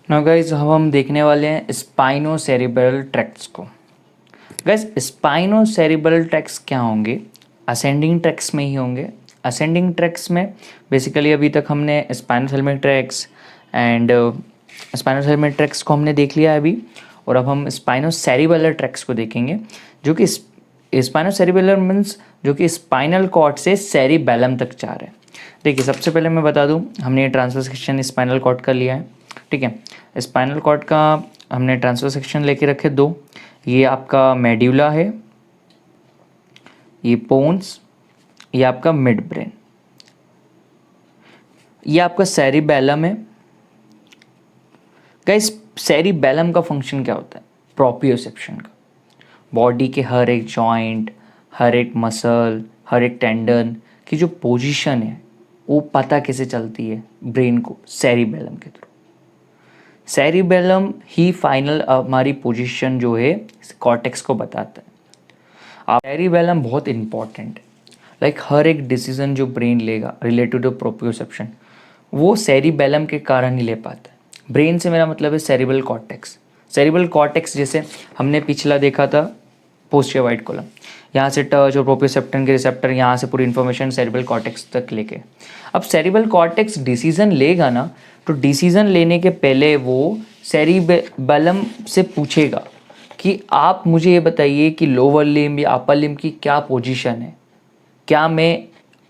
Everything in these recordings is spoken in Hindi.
नाउ गाइज हम देखने वाले हैं स्पाइनोसेरेब्रल ट्रैक्ट्स को। गाइज स्पाइनोसेरेब्रल ट्रैक्ट्स क्या होंगे? असेंडिंग ट्रैक्ट्स में ही होंगे। असेंडिंग ट्रैक्ट्स में बेसिकली अभी तक हमने स्पाइनोसेरेब्रल ट्रैक्ट्स एंड स्पाइनोसेरेब्रल ट्रैक्ट्स को हमने देख लिया है अभी, और अब हम स्पाइनोसेरेब्रल ट्रैक्ट्स को देखेंगे जो कि स्पाइनोसेरेब्रल मीन्स जो कि स्पाइनल कॉर्ड से सेरिबेलम तक जा रहे हैं। देखिए, सबसे पहले मैं बता दूं, हमने ये ट्रांसफर सेक्शन स्पाइनल कॉर्ड का लिया है, ठीक है। स्पाइनल कॉर्ड का हमने ट्रांसफर सेक्शन लेके रखे दो। ये आपका मेड्यूला है, ये पोन्स, ये आपका मिड ब्रेन, ये आपका सेरिबेलम है। गाइस, सेरिबेलम का फंक्शन क्या होता है? प्रोप्रियोसेप्शन का। बॉडी के हर एक जॉइंट, हर एक मसल, हर एक टेंडन की जो पोजीशन है वो पता कैसे चलती है ब्रेन को? सेरिबेलम के थ्रू। सेरिबेलम ही फाइनल हमारी पोजीशन जो है कॉर्टेक्स को बताता है। सेरिबेलम बहुत इंपॉर्टेंट है। लाइक हर एक डिसीजन जो ब्रेन लेगा रिलेटेड टू प्रोप्रियोसेप्शन, वो सेरिबेलम के कारण ही ले पाता है। ब्रेन से मेरा मतलब है सेरिब्रल कॉर्टेक्स। सेरिब्रल कॉर्टेक्स जैसे हमने पिछला देखा था पोस्टीरियर वाइट कॉलम, यहाँ से टच और प्रोप्रियोसेप्टन के रिसेप्टर, यहाँ से पूरी इन्फॉर्मेशन सेरिब्रल कॉर्टेक्स तक लेके। अब सेरिब्रल कॉर्टेक्स डिसीजन लेगा ना, तो डिसीजन लेने के पहले वो सेरिबेलम से पूछेगा कि आप मुझे ये बताइए कि लोअर लिम्ब या अपर लिम्ब की क्या पोजीशन है, क्या मैं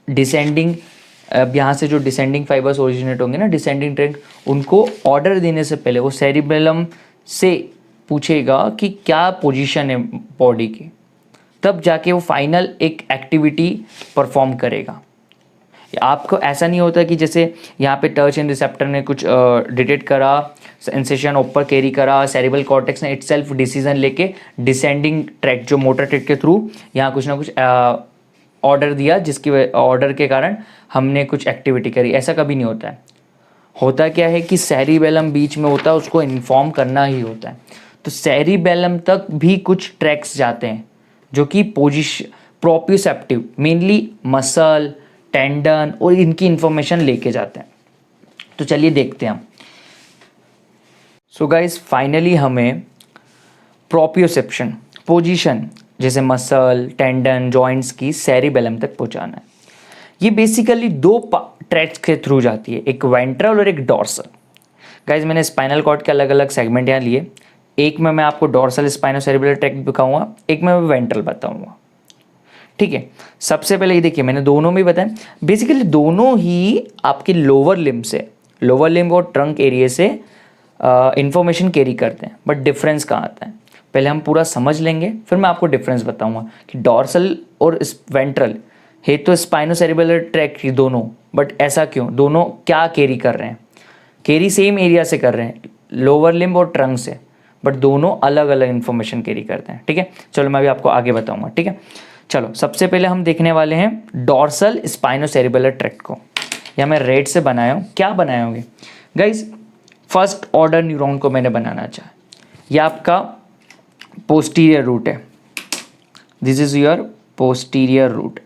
डिसेंडिंग, यहाँ से जो डिसेंडिंग फाइबर्स ओरिजिनेट होंगे ना, डिसेंडिंग ट्रैक, उनको ऑर्डर देने से पहले वो सेरिबेलम से पूछेगा कि क्या पोजीशन है बॉडी की, तब जाके वो फाइनल एक एक्टिविटी परफॉर्म करेगा। आपको ऐसा नहीं होता कि जैसे यहाँ पे टच एंड रिसेप्टर ने कुछ डिटेक्ट करा, सेंसेशन ऊपर कैरी करा, सेरिब्रल कॉर्टेक्स ने इटसेल्फ डिसीजन लेके डिसेंडिंग ट्रैक जो मोटर ट्रैक के थ्रू यहाँ कुछ ना कुछ ऑर्डर दिया, जिसकी ऑर्डर के कारण हमने कुछ एक्टिविटी करी। ऐसा कभी नहीं होता है। होता क्या है कि सेरिबेलम बीच में होता है, उसको इन्फॉर्म करना ही होता है। तो सेरिबेलम तक भी कुछ ट्रैक्स जाते हैं जो कि प्रोप्रियोसेप्टिव, मेनली मसल, टेंडन और इनकी इंफॉर्मेशन लेके जाते हैं। तो चलिए देखते हैं हम। सो गाइस, फाइनली हमें प्रोप्रियोसेप्शन पोजीशन जैसे मसल, टेंडन, जॉइंट्स की सेरिबेलम तक पहुंचाना है। ये बेसिकली दो ट्रैक्स के थ्रू जाती है, एक वेंट्रल और एक डॉर्सल। गाइस, मैंने स्पाइनल कॉर्ड के अलग अलग सेगमेंट यहाँ लिए। एक में मैं आपको डॉर्सल स्पाइनोसेरेब्रल ट्रैक्ट दिखाऊंगा, एक में मैं वेंट्रल बताऊंगा, ठीक है। सबसे पहले ये देखिए, मैंने दोनों में बताया। बेसिकली दोनों ही आपके लोअर लिम्ब और ट्रंक एरिया से इंफॉर्मेशन कैरी करते हैं, बट डिफरेंस कहाँ आता है पहले हम पूरा समझ लेंगे, फिर मैं आपको डिफरेंस बताऊंगा कि डॉर्सल और वेंट्रल है तो स्पाइनोसेरेब्रल ट्रैक्ट ही दोनों, बट ऐसा क्यों? दोनों क्या कैरी कर रहे हैं? कैरी सेम एरिया से कर रहे हैं, लोअर लिम्ब और ट्रंक से, बट दोनों अलग अलग इन्फॉर्मेशन कैरी करते हैं, ठीक है। चलो मैं अभी आपको आगे बताऊंगा, ठीक है। चलो सबसे पहले हम देखने वाले हैं डॉर्सल स्पाइनोसेरेब्रल ट्रैक्ट को। या मैं रेड से बनाया हूँ। क्या बनाए होंगे गाइज? फर्स्ट ऑर्डर न्यूरॉन को मैंने बनाना चाहा। यह आपका पोस्टीरियर रूट है, this is your posterior root.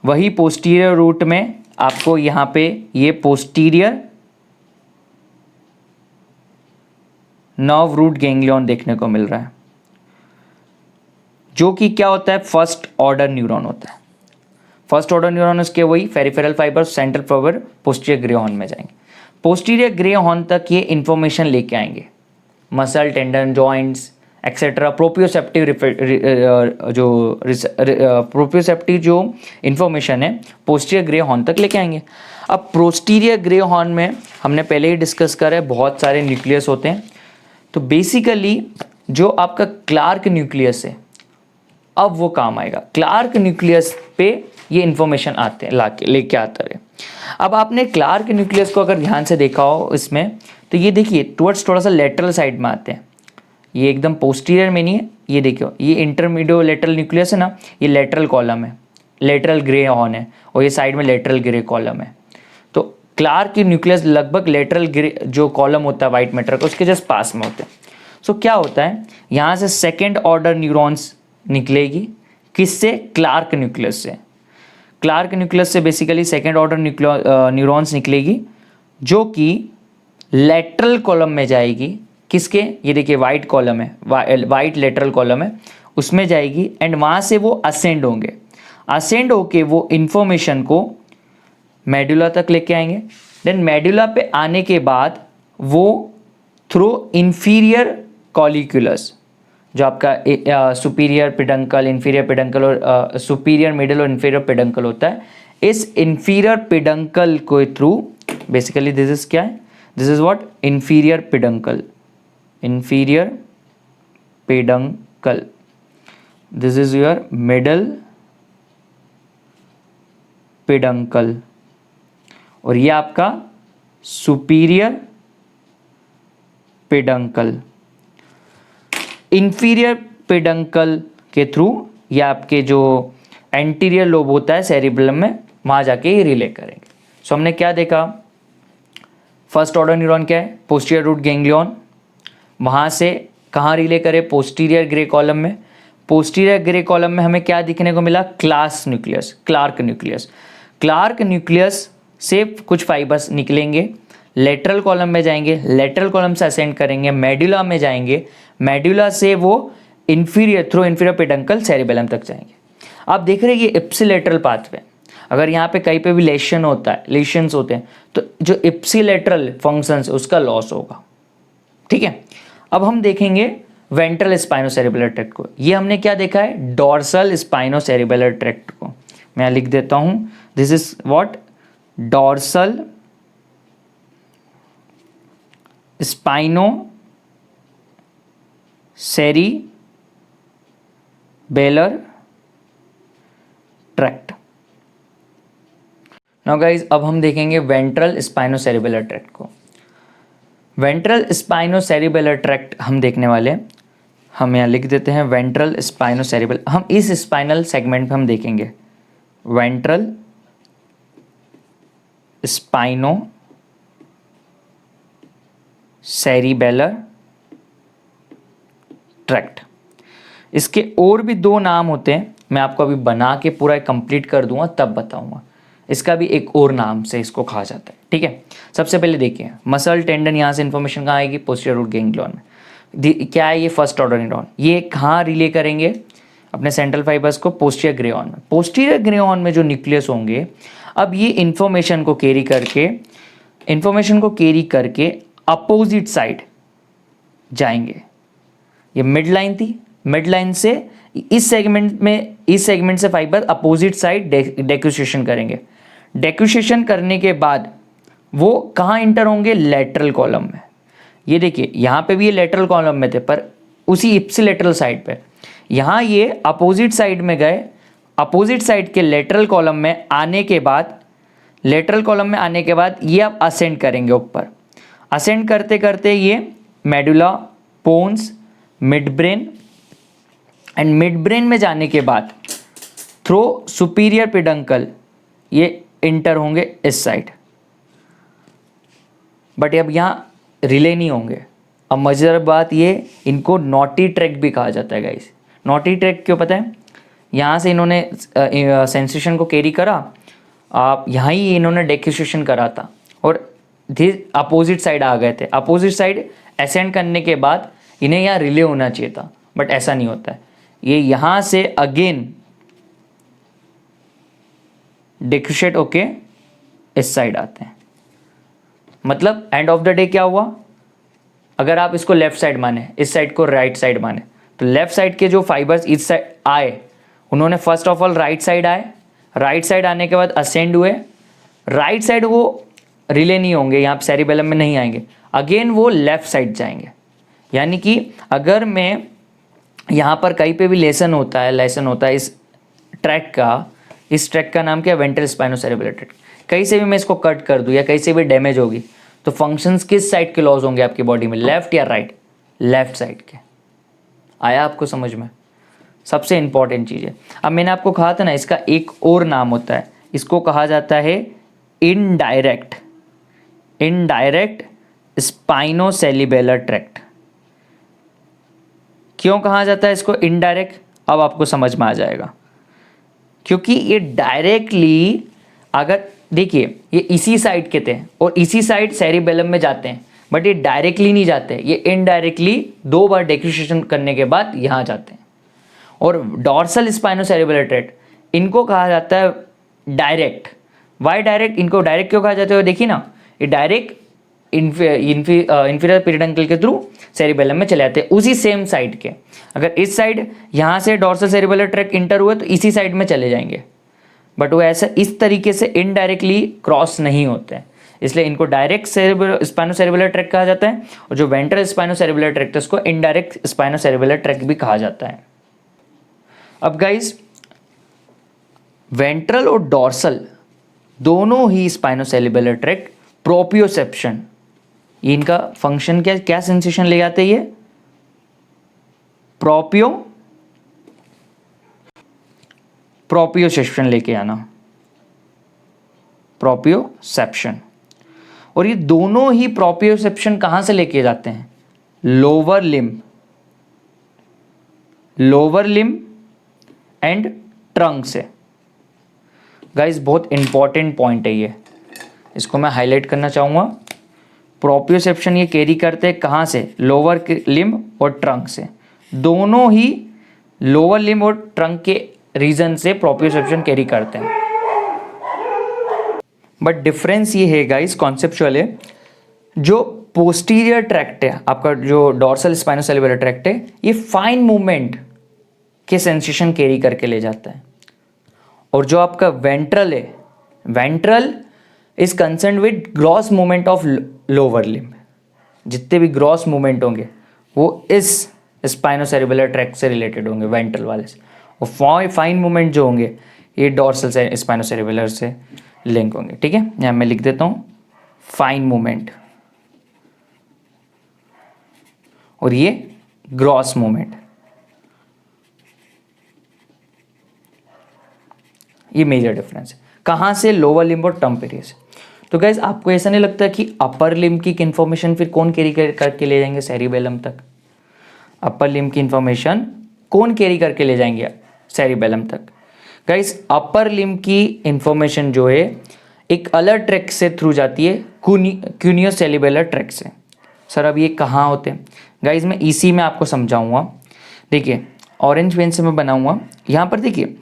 वही पोस्टीरियर रूट में आपको यहाँ पे ये पोस्टीरियर नर्व रूट गैंग्लियन देखने को मिल रहा है, जो कि क्या होता है? फर्स्ट ऑर्डर न्यूरॉन होता है। फर्स्ट ऑर्डर न्यूरॉन उसके वही peripheral fibre, central fibre posterior grey horn में जाएंगे। पोस्टीरियर ग्रे हॉर्न तक ये इंफॉर्मेशन लेके आएंगे, muscle, tendon, joints etcetera. Proprioceptive जो इंफॉर्मेशन है पोस्टीरियर ग्रे हॉर्न तक लेके आएंगे। अब पोस्टीरियर ग्रे हॉर्न में हमने पहले ही डिस्कस करा है, बहुत सारे न्यूक्लियस होते हैं। तो बेसिकली जो आपका क्लार्क न्यूक्लियस है, अब वो काम आएगा। क्लार्क न्यूक्लियस पे ये इंफॉर्मेशन आते हैं, लेके आता है। अब आपने क्लार्क न्यूक्लियस को अगर ध्यान से देखा हो इसमें, तो ये देखिए टुवर्ड्स थोड़ा सा लेटरल साइड में आते हैं। ये एकदम पोस्टीरियर में नहीं है। ये देखियो, ये इंटरमीडियो लेटरल न्यूक्लियस है ना, ये लेटरल कॉलम है, लेटरल ग्रे हॉर्न है, और ये साइड में लेटरल ग्रे कॉलम है। तो क्लार्क की न्यूक्लियस लगभग लेटरल ग्रे जो कॉलम होता है वाइट मैटर का, उसके जस्ट पास में होते हैं। सो क्या होता है, यहाँ से सेकेंड ऑर्डर न्यूरॉन्स निकलेगी। किससे? क्लार्क न्यूक्लियस से। क्लार्क न्यूक्लियस से बेसिकली सेकेंड ऑर्डर न्यूरॉन्स निकलेगी, जो कि लेटरल कॉलम में जाएगी। किसके? ये देखिए वाइट कॉलम है, वाइट लेटरल कॉलम है, उसमें जाएगी एंड वहाँ से वो असेंड होंगे। असेंड होके वो इन्फॉर्मेशन को मेडुला तक लेके आएंगे। देन मेडुला पे आने के बाद वो थ्रू इंफीरियर कॉलिक्यूलस, जो आपका सुपीरियर पिडंकल, इंफीरियर पिडंकल और सुपीरियर मिडल और इंफीरियर पिडंकल होता है, इस इंफीरियर पिडंकल को थ्रू बेसिकली दिस इज क्या है, this is what, inferior peduncle, inferior peduncle, this is your middle peduncle और ये आपका सुपीरियर पिडंकल। इंफीरियर पिडंकल के थ्रू ये आपके जो एंटीरियर लोब होता है सेरिबेलम में, वहाँ जाके ये रिले करेंगे। सो हमने क्या देखा, फर्स्ट ऑर्डर न्यूरॉन क्या है, पोस्टीरियर रूट गैंग्लियन, वहाँ से कहाँ रिले करे, पोस्टीरियर ग्रे कॉलम में। पोस्टीरियर ग्रे कॉलम में हमें क्या दिखने को मिला, class nucleus, Clarke nucleus. Clarke nucleus से कुछ फाइबर्स निकलेंगे, लेटरल कॉलम में जाएंगे, लेटरल कॉलम से असेंड करेंगे, मेडुला में जाएंगे, मेडुला से वो inferior through inferior peduncle cerebellum तक जाएंगे। आप देख रहे हैं ये इप्सिलेटरल पाथवे, अगर यहाँ पे कहीं पे भी लेशन होता है, लेशंस होते हैं, तो जो इप्सिलेटरल फंक्शंस उसका लॉस होगा। ठीक है, अब हम देखेंगे वेंट्रल स्पाइनोसेरिबेलर ट्रैक्ट को। ये हमने क्या देखा है, डॉर्सल स्पाइनोसेरिबेलर ट्रैक्ट को मैं लिख देता हूं, this is what, dorsal स्पाइनो cerebellar tract. Now guys, अब हम देखेंगे वेंट्रल स्पाइनोसेरिबेलर ट्रैक्ट को। वेंट्रल स्पाइनोसेरिबेलर ट्रैक्ट हम देखने वाले हैं, हम यहाँ लिख देते हैं वेंट्रल स्पाइनोसेरिबेलर। हम इस स्पाइनल सेगमेंट पे हम देखेंगे वेंट्रल स्पाइनो सेरिबेलर ट्रैक्ट। इसके और भी दो नाम होते हैं, मैं आपको अभी बना के पूरा कंप्लीट कर दूंगा तब बताऊंगा। इसका भी एक और नाम से इसको कहा जाता है। ठीक है, सबसे पहले देखिए मसल टेंडन, यहाँ से इन्फॉर्मेशन कहाँ आएगी, पोस्टीरियर रूट गैंग्लियन में। क्या है ये, फर्स्ट ऑर्डर न्यूरॉन। ये कहाँ रिले करेंगे अपने सेंट्रल फाइबर्स को, पोस्टीरियर ग्रेऑन में। पोस्टीरियर ग्रेऑन में जो न्यूक्लियस होंगे, अब ये इन्फॉर्मेशन को कैरी करके अपोजिट साइड जाएंगे। ये मिड लाइन थी, मिड लाइन से इस सेगमेंट से फाइबर अपोजिट साइड डेक्यूसेशन करेंगे। डेक्यूसेशन करने के बाद वो कहाँ इंटर होंगे, लेटरल कॉलम में। ये देखिए यहाँ पे भी ये लेटरल कॉलम में थे, पर उसी इप्सिलेटरल साइड पे। यहाँ ये अपोजिट साइड में गए, अपोजिट साइड के लेटरल कॉलम में आने के बाद ये अब असेंड करेंगे ऊपर। असेंड करते करते ये medulla, pons, midbrain, and midbrain में जाने के बाद थ्रू सुपीरियर पेडंकल ये इंटर होंगे इस साइड। बट अब यहाँ रिले नहीं होंगे। अब मजेदार बात ये, इनको नॉटी ट्रैक भी कहा जाता है गाइस। नॉटी ट्रैक क्यों पता है, यहाँ से इन्होंने सेंसेशन को कैरी करा, आप यहाँ ही इन्होंने डेक्यूसेशन करा था और अपोजिट साइड आ गए थे। अपोजिट साइड असेंड करने के बाद इन्हें यहाँ रिले होना चाहिए था, बट ऐसा नहीं होता है। ये यहाँ से अगेन डेक्यूसेट होके इस साइड आते हैं। मतलब एंड ऑफ द डे क्या हुआ, अगर आप इसको लेफ्ट साइड माने, इस साइड को राइट साइड माने, तो लेफ्ट साइड के जो फाइबर्स इस साइड आए, उन्होंने first of all right side आए, राइट साइड आने के बाद असेंड हुए। राइट साइड वो रिले नहीं होंगे, यहाँ सेरिबेलम में नहीं आएंगे, अगेन वो लेफ्ट साइड जाएंगे। यानी कि अगर मैं यहाँ पर कहीं पे भी लेसन होता है इस ट्रैक का नाम क्या है, वेंट्रल स्पाइनोसेरिबेलर ट्रैक्ट। कहीं से भी मैं इसको कट कर दूँ या कहीं से भी डैमेज होगी तो फंक्शंस किस साइड के लॉस होंगे आपकी बॉडी में, लेफ्ट या राइट, लेफ्ट साइड के। आया आपको समझ में, सबसे इंपॉर्टेंट चीज़ है। अब मैंने आपको कहा था ना, इसका एक और नाम होता है, इसको कहा जाता है इनडायरेक्ट स्पाइनोसेरिबेलर ट्रैक्ट। क्यों कहा जाता है इसको इनडायरेक्ट, अब आपको समझ में आ जाएगा। क्योंकि ये डायरेक्टली, अगर देखिए ये इसी साइड के थे और इसी साइड सेरिबेलम में जाते हैं, बट ये डायरेक्टली नहीं जाते, ये इनडायरेक्टली 2 बार डेक्यूसेशन करने के बाद यहाँ जाते हैं। और डॉर्सल स्पाइनोसेरेब्रल ट्रैक्ट इनको कहा जाता है डायरेक्ट। Why direct? इनको डायरेक्ट क्यों कहा जाता है? देखिए ना, ये डायरेक्ट इंफीरियर पेरिडंकल के थ्रू सेरिबेलम में चले जाते हैं उसी सेम साइड के। अगर इस साइड यहाँ से डॉर्सल सेरिबेलर ट्रैक्ट इंटर हुए तो इसी साइड में चले जाएंगे, बट वो ऐसा इस तरीके से इनडायरेक्टली क्रॉस नहीं होते हैं, इसलिए इनको डायरेक्ट स्पाइनोसेरेब्रल ट्रैक्ट कहा जाता है। और जो वेंट्रल स्पाइनोसेरेब्रल ट्रैक्ट है उसको इनडायरेक्ट स्पाइनोसेरेब्रल ट्रैक्ट भी कहा जाता है। अब गाइस, वेंट्रल और डॉर्सल दोनों ही स्पाइनोसेरेब्रल ट्रैक्ट प्रोपियोसेप्शन, ये इनका फंक्शन क्या सेंसेशन ले आते हैं? ये प्रोपियोसेप्शन लेके आना, प्रोपियोसेप्शन। और ये दोनों ही प्रोपियोसेप्शन कहां से लेके जाते हैं? लोअर लिम्ब एंड ट्रंक से। गाइस बहुत इंपॉर्टेंट पॉइंट है ये, इसको मैं हाईलाइट करना चाहूंगा। प्रोपियोसेप्शन ये कैरी करते हैं कहाँ से? लोअर लिम्ब और ट्रंक से। दोनों ही लोअर लिम्ब और ट्रंक के रीजन से प्रोपियोसेप्शन कैरी करते हैं। बट डिफरेंस ये है गाइस, कॉन्सेप्चुअल है, जो पोस्टीरियर ट्रैक्ट है आपका, जो डॉर्सल स्पाइनोसेरेब्रल ट्रैक्ट है, ये फाइन मूवमेंट के सेंसेशन कैरी करके ले जाता है। और जो आपका वेंट्रल है, ventral is concern with gross movement of lower limb. जितने भी ग्रॉस मूवमेंट होंगे वो इस स्पाइनोसेरेब्रल ट्रैक्ट से रिलेटेड होंगे, वेंट्रल वाले से। और फाइन मूवमेंट जो होंगे ये डॉर्सल से स्पाइनोसेरेब्रल से लिंक होंगे। ठीक है, यहाँ मैं लिख देता हूँ फाइन मूवमेंट, और ये ग्रॉस मूवमेंट, ये मेजर डिफरेंस है। कहाँ से? लोअर लिम्ब और टर्म एरिया से। तो गाइज आपको ऐसा नहीं लगता कि अपर लिम्ब की इन्फॉर्मेशन फिर कौन कैरी करके ले जाएंगे सेरिबेलम तक? अपर लिम्ब की इन्फॉर्मेशन कौन कैरी करके ले जाएंगे सेरिबेलम तक? गाइज अपर लिम्ब की इन्फॉर्मेशन जो है एक अलग ट्रैक से थ्रू जाती है, क्यूनियोसेरेब्रल ट्रैक से। सर अब ये कहाँ होते हैं? गाइज मैं इसी में आपको समझाऊंगा। देखिए ऑरेंज पेन से मैं बनाऊंगा। यहाँ पर देखिए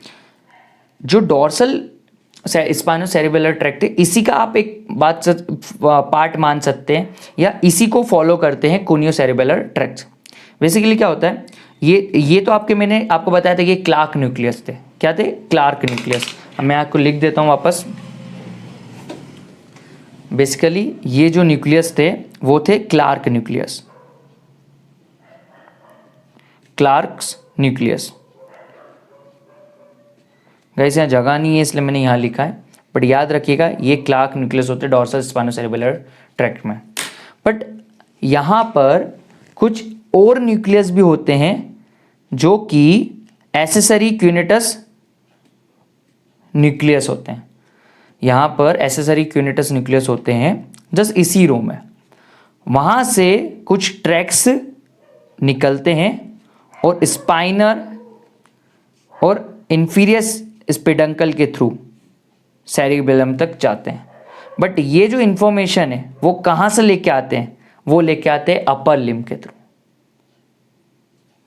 जो डॉर्सल स्पाइनोसेरेब्रल ट्रैक्ट है, इसी का आप एक पार्ट मान सकते हैं या इसी को फॉलो करते हैं क्यूनियोसेरेब्रल ट्रैक्ट। बेसिकली क्या होता है, ये तो मैंने आपको बताया था कि क्लार्क न्यूक्लियस थे। क्या थे? Clarke nucleus. अब मैं आपको लिख देता हूँ वापस। बेसिकली ये जो न्यूक्लियस थे वो थे Clarke nucleus, Clarke's nucleus. Guys यहाँ जगह नहीं है इसलिए मैंने यहाँ लिखा है, बट याद रखिएगा ये क्लार्क न्यूक्लियस होते हैं डॉर्सल स्पाइनोसेरेब्रल ट्रैक्ट में। बट यहाँ पर कुछ और न्यूक्लियस भी होते हैं जो कि एसेसरी क्यूनेटस न्यूक्लियस होते हैं। यहाँ पर एसेसरी क्यूनेटस न्यूक्लियस होते हैं जस्ट इसी रो में। वहाँ से कुछ ट्रैक्स निकलते हैं और स्पाइनर और इंफीरियर स्पेडंकल के थ्रू सेरिबेलम तक जाते हैं। बट ये जो इंफॉर्मेशन है वो कहाँ से लेके आते हैं? वो लेके आते हैं अपर लिम्ब के थ्रू।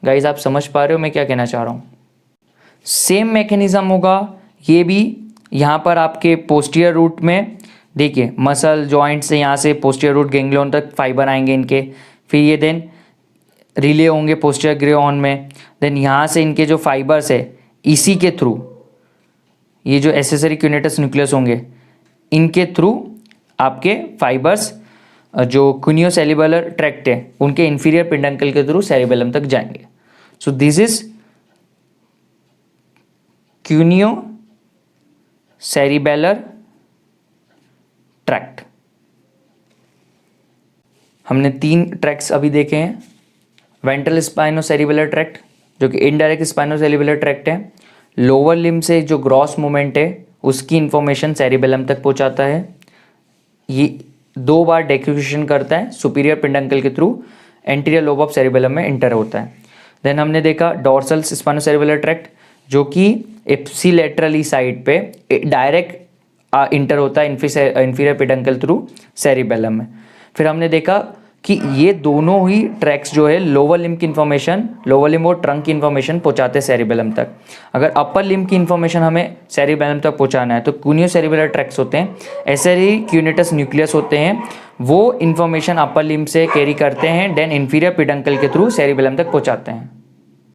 गाइज आप समझ पा रहे हो मैं क्या कहना चाह रहा हूँ? सेम मैकेनिज्म होगा ये भी। यहाँ पर आपके पोस्टीरियर रूट में देखिए मसल जॉइंट से यहाँ से पोस्टीरियर रूट गैंग्लियन तक फाइबर आएंगे इनके, फिर ये देन रिले होंगे पोस्टीरियर ग्रेऑन में। देन यहाँ से इनके जो फाइबर्स है इसी के थ्रू, ये जो एसेसरी क्यूनेटस न्यूक्लियस होंगे इनके थ्रू आपके फाइबर्स जो क्यूनियोसेरेब्रल ट्रैक्ट है उनके इंफीरियर पेडंकल के थ्रू सेरिबेलम तक जाएंगे। So this is cuneocerebellar tract. हमने 3 ट्रैक्ट्स अभी देखे हैं। वेंट्रल स्पाइनोसेरेब्रल ट्रैक्ट जो कि इनडायरेक्ट स्पाइनोसेरेब्रल ट्रैक्ट है, लोअर लिम्ब से जो ग्रॉस मूवमेंट है उसकी इंफॉर्मेशन सेरिबेलम तक पहुंचाता है। ये 2 बार डेक्यूसेशन करता है सुपीरियर पेडंकल के through, anterior lobe of cerebellum में इंटर होता है। देन हमने देखा डॉर्सल स्पाइनोसेरेब्रल ट्रैक्ट जो कि एप्सिलेटरली साइड पे डायरेक्ट इंटर होता है इंफीरियर पेडंकल थ्रू सेरिबेलम में। फिर हमने देखा कि ये दोनों ही ट्रैक्स जो है लोअर लिम्ब की इन्फॉर्मेशन, लोअर लिम्ब और ट्रंक की इन्फॉर्मेशन पहुंचाते हैं सेरिबेलम तक। अगर अपर लिम्ब की इन्फॉर्मेशन हमें सेरिबेलम तक पहुंचाना है तो क्यूनियो सेरिबेलर ट्रैक्स होते हैं, ऐसे ही क्यूनेटस न्यूक्लियस होते हैं, वो इन्फॉर्मेशन अपर लिम्ब से कैरी करते हैं, देन इंफीरियर पेडंकल के थ्रू सेरिबेलम तक पहुंचाते हैं।